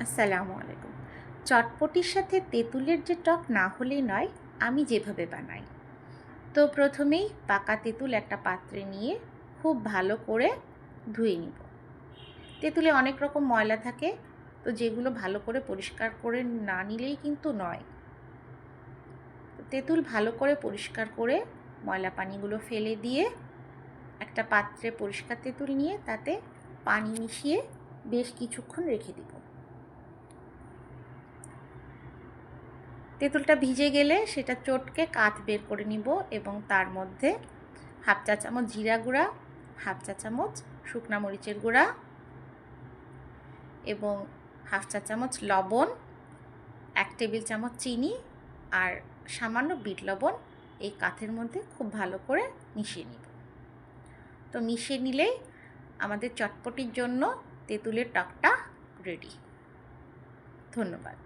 আসসালামু আলাইকুম। চটপটির সাথে তেঁতুলের যে টক না হলেই নয়, আমি যেভাবে বানাই। তো প্রথমেই পাকা তেঁতুল একটা পাত্রে নিয়ে খুব ভালো করে ধুয়ে নিব। তেঁতুলে অনেক রকম ময়লা থাকে, তো যেগুলো ভালো করে পরিষ্কার করে না নিলেই কিন্তু নয়। তো তেঁতুল ভালো করে পরিষ্কার করে ময়লা পানিগুলো ফেলে দিয়ে একটা পাত্রে পরিষ্কার তেঁতুল নিয়ে তাতে পানি মিশিয়ে বেশ কিছুক্ষণ রেখে দিব। তেঁতুলটা ভিজে গেলে সেটা চটকে কাঠ বের করে নিব এবং তার মধ্যে হাফ চা চামচ জিরা গুঁড়া, হাফ চা চামচ শুকনা মরিচের গুঁড়া এবং হাফ চা চামচ লবণ, 1 টেবিল চামচ চিনি আর সামান্য বিট লবণ এই কাঠের মধ্যে খুব ভালো করে মিশিয়ে নিব। তো মিশিয়ে নিলেই আমাদের চটপটির জন্য তেঁতুলের টকটা রেডি। ধন্যবাদ।